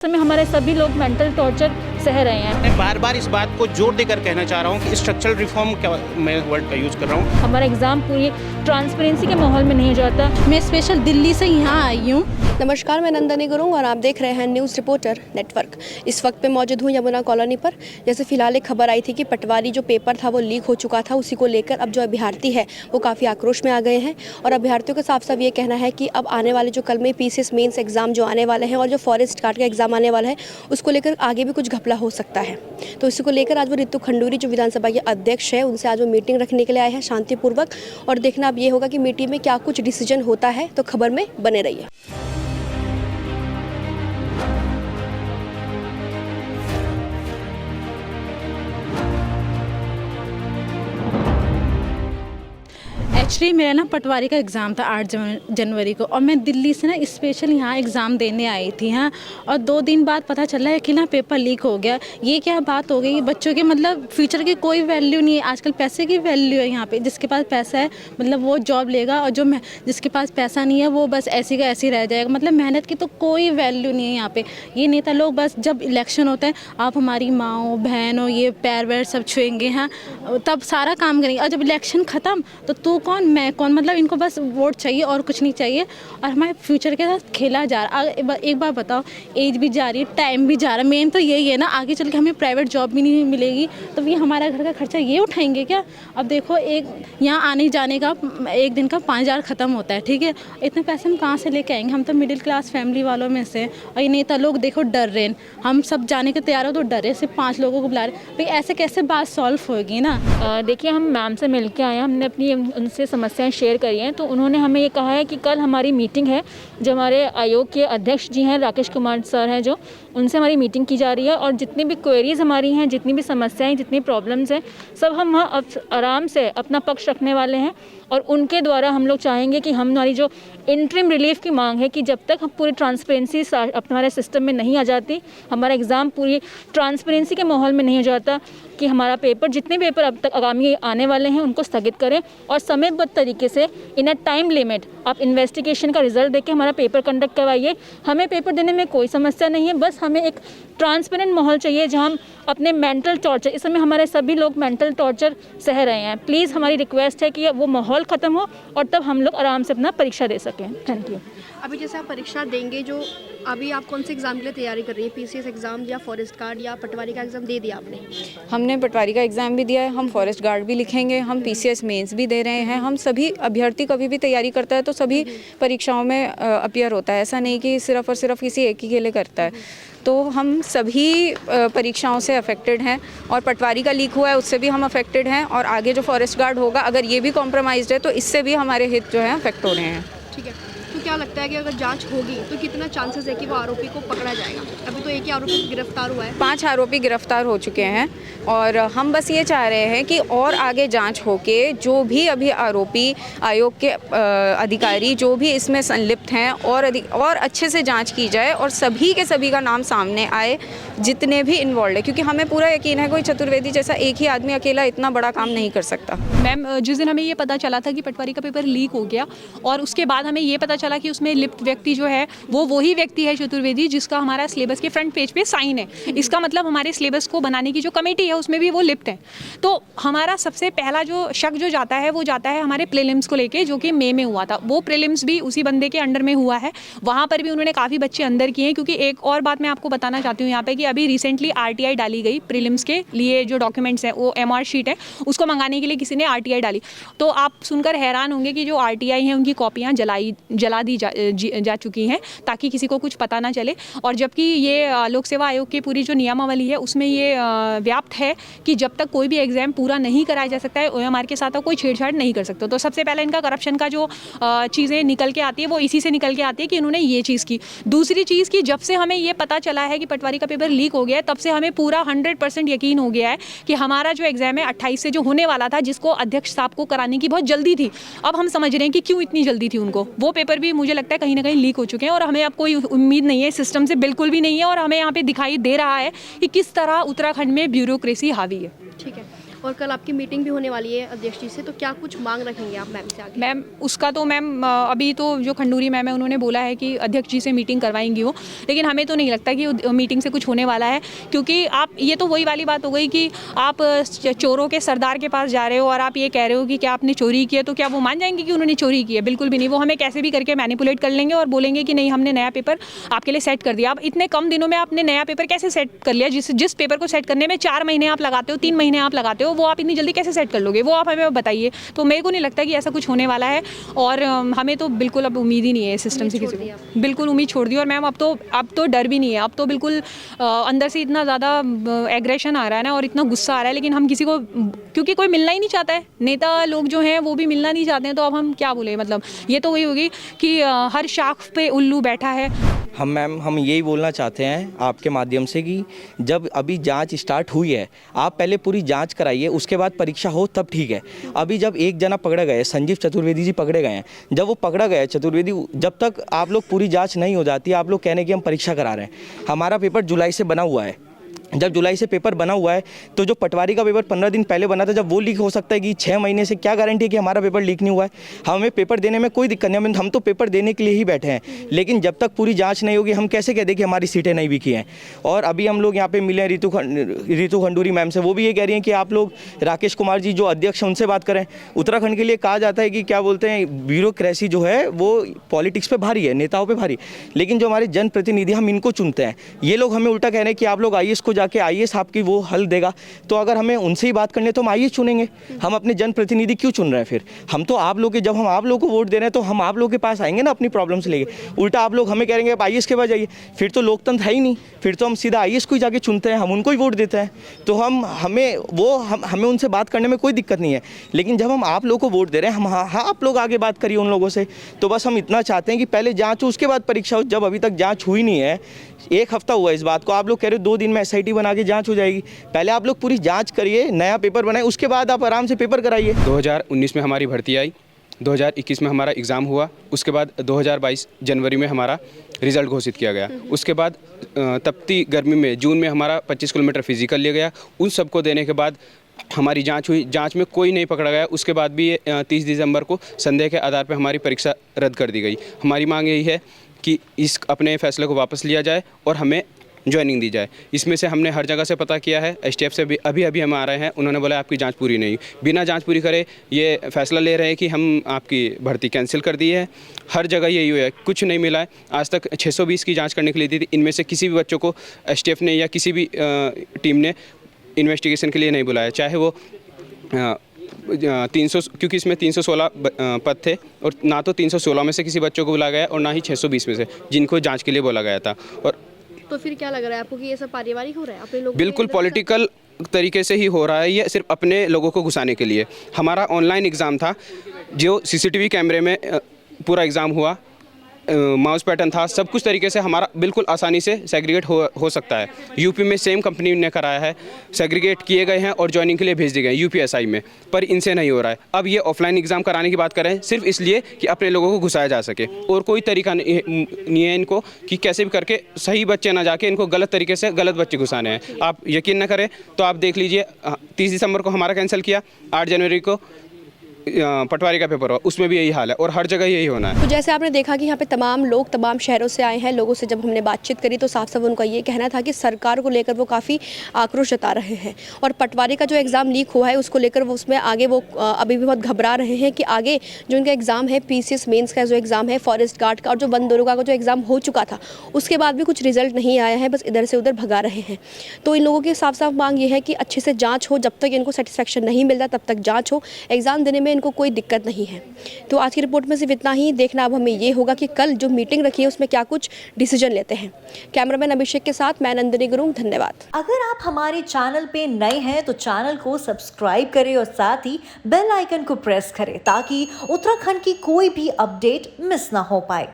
समय हमारे सभी लोग मेंटल टॉर्चर सह रहे हैं। मैं बार बार इस बात को जोर देकर कहना चाह रहा हूँ कि स्ट्रक्चरल रिफॉर्म का मैं वर्ड का यूज़ कर रहा हूँ। हमारा एग्ज़ाम पूरी ट्रांसपेरेंसी के माहौल में नहीं हो जाता। मैं स्पेशल दिल्ली से यहाँ आई हूँ। नमस्कार, मैं नंदनी गुरुंग और आप देख रहे हैं न्यूज़ रिपोर्टर नेटवर्क। इस वक्त पे मौजूद हूँ यमुना कॉलोनी पर। जैसे फिलहाल एक खबर आई थी कि पटवारी जो पेपर था वो लीक हो चुका था, उसी को लेकर अब जो अभ्यर्थी है वो काफ़ी आक्रोश में आ गए हैं और अभ्यर्थियों का साफ साफ ये कहना है कि अब आने वाले जो कल में पीसीएस मेंस एग्जाम जो आने वाले हैं और जो फॉरेस्ट गार्ड का एग्जाम आने वाला है उसको लेकर आगे भी कुछ घपला हो सकता है। तो इसी को लेकर आज वो रितु खंडूरी जो विधानसभा के अध्यक्ष है उनसे आज वो मीटिंग रखने के लिए आए हैं शांतिपूर्वक, और देखना अब ये होगा कि मीटिंग में क्या कुछ डिसीजन होता है। तो खबर में बने रहिए। एक्चुअली मेरा ना पटवारी का एग्ज़ाम था 8 जनवरी को, और मैं दिल्ली से ना स्पेशल यहाँ एग्ज़ाम देने आई थी। हाँ, और 2 दिन बाद पता चला है कि ना पेपर लीक हो गया। ये क्या बात हो गई? बच्चों के मतलब फ्यूचर की कोई वैल्यू नहीं है। आजकल पैसे की वैल्यू है यहाँ पे। जिसके पास पैसा है मतलब वो जॉब लेगा, और जिसके पास पैसा नहीं है वो बस ऐसी का ऐसी रह जाएगा। मतलब मेहनत की तो कोई वैल्यू नहीं है यहाँ पे। ये नेता लोग बस जब इलेक्शन होता है आप हमारी माँ हो बहन हो ये पैर वैर सब छुएंगे, हाँ तब सारा काम करेंगे, और जब इलेक्शन ख़त्म तो तू कौन मैं कौन। मतलब इनको बस वोट चाहिए और कुछ नहीं चाहिए, और हमारे फ्यूचर के साथ खेला जा रहा है। एक बार बताओ, एज भी जा रही है, टाइम भी जा रहा है। मेन तो यही है ना, आगे चल के हमें प्राइवेट जॉब भी नहीं मिलेगी तो ये हमारा घर का खर्चा ये उठाएंगे क्या? अब देखो, एक यहाँ आने जाने का एक दिन का 5,000 ख़त्म होता है, ठीक है। इतने पैसे हम कहाँ से लेके आएंगे? हम तो मिडिल क्लास फैमिली वालों में से, और ये नेता लोग देखो डर रहे हैं। हम सब जाने के तैयार हो तो डर रहे, सिर्फ 5 लोगों को बुला रहे। भाई ऐसे कैसे बात सॉल्व होगी ना? देखिए, हम मैम से मिल के आए हैं, हमने अपनी उनसे समस्याएं शेयर करी हैं। तो उन्होंने हमें ये कहा है कि कल हमारी मीटिंग है, जो हमारे आयोग के अध्यक्ष जी हैं राकेश कुमार सर हैं, जो उनसे हमारी मीटिंग की जा रही है, और जितनी भी क्वेरीज़ हमारी हैं, जितनी भी समस्याएं, जितनी प्रॉब्लम्स हैं, सब हम वहाँ आराम से अपना पक्ष रखने वाले हैं। और उनके द्वारा हम लोग चाहेंगे कि हमारी जो इंटरिम रिलीफ की मांग है कि जब तक हम पूरी ट्रांसपेरेंसी हमारे सिस्टम में नहीं आ जाती, हमारा एग्ज़ाम पूरी ट्रांसपेरेंसी के माहौल में नहीं हो जाता, कि हमारा पेपर जितने पेपर अब तक आगामी आने वाले हैं उनको स्थगित करें, और समयबद्ध तरीके से इन अ टाइम लिमिट आप इन्वेस्टिगेशन का रिजल्ट देके हमारा पेपर कंडक्ट करवाइए। हमें पेपर देने में कोई समस्या नहीं है, बस हमें एक ट्रांसपेरेंट माहौल चाहिए जहां हम अपने मेंटल टॉर्चर, इस समय हमारे सभी लोग मेंटल टॉर्चर सह रहे हैं। प्लीज़ हमारी रिक्वेस्ट है कि वो माहौल ख़त्म हो और तब हम लोग आराम से अपना परीक्षा दे सकें। Thank you. अभी जैसे आप परीक्षा देंगे, जो अभी आप कौन से एग्जाम के लिए तैयारी कर रही हैं? पीसीएस एग्जाम या फॉरेस्ट गार्ड या पटवारी का एग्जाम दे दिया आपने? हमने पटवारी का एग्ज़ाम भी दिया है, हम फॉरेस्ट गार्ड भी लिखेंगे, हम पीसीएस मेंस भी दे रहे हैं। हम सभी अभ्यर्थी कभी भी तैयारी करता है तो सभी परीक्षाओं में अपीयर होता है। ऐसा नहीं कि सिर्फ और सिर्फ किसी एक ही के लिए करता है। तो हम सभी परीक्षाओं से अफेक्टेड हैं, और पटवारी का लीक हुआ है उससे भी हम अफेक्टेड हैं, और आगे जो फॉरेस्ट गार्ड होगा अगर ये भी कॉम्प्रोमाइज़ है तो इससे भी हमारे हित जो है अफेक्ट हो रहे हैं। ठीक है, तो क्या लगता है कि अगर जांच होगी तो कितना चांसेस है कि वो आरोपी को पकड़ा जाएगा? अभी तो एक ही आरोपी गिरफ्तार हुआ है। 5 आरोपी गिरफ्तार हो चुके हैं, और हम बस ये चाह रहे हैं कि और आगे जांच होके जो भी अभी आरोपी आयोग के अधिकारी जो भी इसमें संलिप्त हैं और अच्छे से जांच की जाए, और सभी के सभी का नाम सामने आए जितने भी इन्वॉल्व है, क्योंकि हमें पूरा यकीन है कोई चतुर्वेदी जैसा एक ही आदमी अकेला इतना बड़ा काम नहीं कर सकता। मैम, जिस दिन हमें ये पता चला था कि पटवारी का पेपर लीक हो गया, और उसके बाद हमें ये पता चला कि उसमें लिप्त व्यक्ति जो है वो वही व्यक्ति है चतुर्वेदी जिसका हमारा सिलेबस के फ्रंट पेज पे साइन है। इसका मतलब हमारे सिलेबस को बनाने की जो कमेटी है उसमें भी वो लिप्त है। तो हमारा सबसे पहला जो शक जो जाता है वो जाता है हमारे प्रीलिम्स को लेके, जो कि मई में हुआ था। वो प्रीलिम्स भी उसी बंदे के अंडर में हुआ है, वहाँ पर भी उन्होंने काफ़ी बच्चे अंदर किए हैं। क्योंकि एक और बात मैं आपको बताना चाहती हूँ यहाँ पे कि अभी रिसेंटली आरटीआई डाली गई प्रीलिम्स के लिए। जो डॉक्यूमेंट्स हैं वो एमआर शीट है, उसको मंगाने के लिए किसी ने आरटीआई डाली। तो आप सुनकर हैरान होंगे कि जो आरटीआई हैं उनकी कॉपियाँ जला दी जा चुकी हैं ताकि किसी को कुछ पता ना चले। और जबकि ये लोक सेवा आयोग की पूरी जो नियमावली है उसमें ये व्याप्त है कि जब तक कोई भी एग्जाम पूरा नहीं कराया जा सकता है ओएमआर के साथ कोई छेड़छाड़ नहीं कर सकता। तो सबसे पहले इनका करप्शन का जो चीज़ें निकल के आती है वो इसी से निकल के आती है कि इन्होंने ये चीज़ की। दूसरी चीज़ कि जब से हमें ये पता चला है कि पटवारी का पेपर लीक हो गया है, तब से हमें पूरा 100% यकीन हो गया है कि हमारा जो एग्जाम है 28 से जो होने वाला था, जिसको अध्यक्ष साहब को कराने की बहुत जल्दी थी, अब हम समझ रहे हैं कि क्यों इतनी जल्दी थी उनको। वो पेपर भी मुझे लगता है कहीं ना कहीं लीक हो चुके हैं, और हमें अब कोई उम्मीद नहीं है सिस्टम से, बिल्कुल भी नहीं है। और हमें यहाँ पे दिखाई दे रहा है कि किस तरह उत्तराखंड में ब्यूरोक्रेसी हावी है। ठीक है, और कल आपकी मीटिंग भी होने वाली है अध्यक्ष जी से, तो क्या कुछ मांग रखेंगे आप मैम से आगे? मैम उसका तो मैम अभी तो जो खंडूरी मैम है उन्होंने बोला है कि अध्यक्ष जी से मीटिंग करवाएंगी वो, लेकिन हमें तो नहीं लगता कि मीटिंग से कुछ होने वाला है, क्योंकि आप ये तो वही वाली बात हो गई कि आप चोरों के सरदार के पास जा रहे हो और आप ये कह रहे हो कि क्या आपने चोरी की है, तो क्या वो मान जाएंगे कि उन्होंने चोरी की है? बिल्कुल भी नहीं। वो हमें कैसे भी करके मैनिपुलेट कर लेंगे और बोलेंगे कि नहीं हमने नया पेपर आपके लिए सेट कर दिया। अब इतने कम दिनों में आपने नया पेपर कैसे सेट कर लिया? जिस पेपर को सेट करने में 4 महीने आप लगाते हो, 3 महीने आप लगाते हो, वो आप इतनी जल्दी कैसे सेट कर लोगे? वो आप हमें बताइए। तो मेरे को नहीं लगता कि ऐसा कुछ होने वाला है, और हमें तो बिल्कुल अब उम्मीद ही नहीं है इस सिस्टम से किसी को। बिल्कुल उम्मीद छोड़ दी। और मैम अब तो डर भी नहीं है, अब तो बिल्कुल अंदर से इतना ज़्यादा एग्रेशन आ रहा है ना, और इतना गुस्सा आ रहा है, लेकिन हम किसी को, क्योंकि कोई मिलना ही नहीं चाहता है, नेता लोग जो हैं वो भी मिलना नहीं चाहते हैं, तो अब हम क्या बोले? मतलब ये तो वही होगी कि हर शाख पे उल्लू बैठा है। हम यही बोलना चाहते हैं आपके माध्यम से कि जब अभी जांच स्टार्ट हुई है, आप पहले पूरी जांच कराइए, उसके बाद परीक्षा हो तब ठीक है। अभी जब एक जना पकड़े गए, संजीव चतुर्वेदी जी पकड़े गए हैं, जब वो पकड़ा गया चतुर्वेदी, जब तक आप लोग पूरी जांच नहीं हो जाती, आप लोग कहने की हम परीक्षा करा रहे हैं। हमारा पेपर जुलाई से बना हुआ है। जब जुलाई से पेपर बना हुआ है तो जो पटवारी का पेपर 15 दिन पहले बना था, जब वो लीक हो सकता है कि 6 महीने से क्या गारंटी है कि हमारा पेपर लीक नहीं हुआ है? हमें पेपर देने में कोई दिक्कत नहीं, हम तो पेपर देने के लिए ही बैठे हैं, लेकिन जब तक पूरी जांच नहीं होगी हम कैसे कह दें कि हमारी सीटें नहीं बिकी हैं? और अभी हम लोग यहाँ पे मिले हैं रितु खंडूरी मैम से, वो भी ये कह रही हैं कि आप लोग राकेश कुमार जी जो अध्यक्ष हैं उनसे बात करें। उत्तराखंड के लिए कहा जाता है कि क्या बोलते हैं, ब्यूरोक्रेसी जो है वो पॉलिटिक्स पे भारी है, नेताओं पे भारी, लेकिन जो हमारे जनप्रतिनिधि हम इनको चुनते हैं, ये लोग हमें उल्टा कह रहे हैं कि आप लोग आईएएस को जाके आईएएस आपकी वो हल देगा। तो अगर हमें उनसे ही बात करनी है तो हम आईएएस चुनेंगे, हम अपने जनप्रतिनिधि क्यों चुन रहे हैं? फिर हम तो आप लोग के, जब हम आप लोग को वोट दे रहे हैं तो हम आप लोग के पास आएंगे ना अपनी प्रॉब्लम्स लेके। उल्टा आप लोग हमें कहेंगे आप आईएएस के पास जाइए, फिर तो लोकतंत्र है ही नहीं, फिर तो हम सीधा आईएएस को ही जाके चुनते हैं, हम उनको ही वोट देते हैं। तो हमें उनसे बात करने में कोई दिक्कत नहीं है, लेकिन जब हम आप लोग को वोट दे रहे हैं, हम हाँ आप लोग आगे बात करिए उन लोगों से। तो बस हम इतना चाहते हैं कि पहले जांच हो, उसके बाद परीक्षा हो। जब अभी तक जांच हुई नहीं है, 1 हफ्ता हुआ इस बात को, आप लोग कह रहे हो 2 दिन में एसआईटी बना के जांच हो जाएगी। पहले आप लोग पूरी जांच करिए, नया पेपर बनाए, उसके बाद आप आराम से पेपर कराइए। 2019 में हमारी भर्ती आई, 2021 में हमारा एग्ज़ाम हुआ, उसके बाद 2022 जनवरी में हमारा रिज़ल्ट घोषित किया गया। उसके बाद तपती गर्मी में जून में हमारा 25 किलोमीटर फिजिकल लिया गया। उन सबको देने के बाद हमारी जांच हुई, जांच में कोई नहीं पकड़ा गया। उसके बाद भी 30 दिसंबर को संदेह के आधार पर हमारी परीक्षा रद्द कर दी गई। हमारी मांग यही है कि इस अपने फैसले को वापस लिया जाए और हमें ज्वाइनिंग दी जाए। इसमें से हमने हर जगह से पता किया है, एसटीएफ से भी अभी हम आ रहे हैं, उन्होंने बोला आपकी जांच पूरी नहीं। बिना जांच पूरी करे ये फैसला ले रहे हैं कि हम आपकी भर्ती कैंसिल कर दी है। हर जगह यही हुआ है, कुछ नहीं मिला है। आज तक 620 की जांच करने के लिए दी थी, इनमें से किसी भी बच्चों को एसटीएफ ने या किसी भी टीम ने इन्वेस्टिगेशन के लिए नहीं बुलाया, चाहे वो 300, क्योंकि इसमें 316 पद थे, और ना तो 316 में से किसी बच्चों को बुलाया गया और ना ही 620 में से जिनको जांच के लिए बोला गया था। और तो फिर क्या लग रहा है आपको कि ये सब पारिवारिक हो रहा है अपने लोगों? बिल्कुल पॉलिटिकल तरीके से ही हो रहा है ये, सिर्फ अपने लोगों को घुसाने के लिए। हमारा ऑनलाइन एग्ज़ाम था, जो सीसीटीवी कैमरे में पूरा एग्ज़ाम हुआ, माउस पैटर्न था, सब कुछ तरीके से हमारा बिल्कुल आसानी से सेग्रीगेट हो सकता है। यूपी में सेम कंपनी ने कराया है, सेग्रीगेट किए गए हैं और ज्वाइनिंग के लिए भेज दिए गए यूपीएसआई में, पर इनसे नहीं हो रहा है। अब ये ऑफलाइन एग्ज़ाम कराने की बात करें सिर्फ इसलिए कि अपने लोगों को घुसाया जा सके, और कोई तरीका नहीं है इनको कि कैसे भी करके सही बच्चे ना जाके इनको गलत तरीके से गलत बच्चे घुसाने हैं। आप यकीन न करें तो आप देख लीजिए, 30 दिसंबर को हमारा कैंसिल किया, 8 जनवरी को पटवारी का पेपर हुआ, उसमें भी यही हाल है और हर जगह यही होना है। तो जैसे आपने देखा कि यहाँ पे तमाम लोग तमाम शहरों से आए हैं, लोगों से जब हमने बातचीत करी तो साफ साफ उनका ये कहना था कि सरकार को लेकर वो काफ़ी आक्रोश जता रहे हैं, और पटवारी का जो एग्ज़ाम लीक हुआ है उसको लेकर वो उसमें आगे वो अभी भी बहुत घबरा रहे हैं कि आगे जो उनका एग्ज़ाम है, पीसीएस मेंस का जो एग्ज़ाम है, फॉरेस्ट गार्ड का और जो वन दरोगा का जो एग्ज़ाम हो चुका था, उसके बाद भी कुछ रिजल्ट नहीं आया है, बस इधर से उधर भगा रहे हैं। तो इन लोगों की साफ साफ मांग ये है कि अच्छे से जाँच हो, जब तक इनको सेटिस्फेक्शन नहीं मिलता तब तक जाँच हो, एग्ज़ाम देने में इनको कोई दिक्कत नहीं है। तो आज की रिपोर्ट में सिर्फ इतना ही। देखना अब हमें ये होगा कि कल जो मीटिंग रखी है उसमें क्या कुछ डिसीजन लेते हैं। कैमरामैन अभिषेक के साथ मैं नंदिनी गुरुंग, धन्यवाद। अगर आप हमारे चैनल पे नए हैं तो चैनल को सब्सक्राइब करें और साथ ही बेल आइकन को प्रेस करें ताकि उत्तराखंड की कोई भी अपडेट मिस ना हो पाए।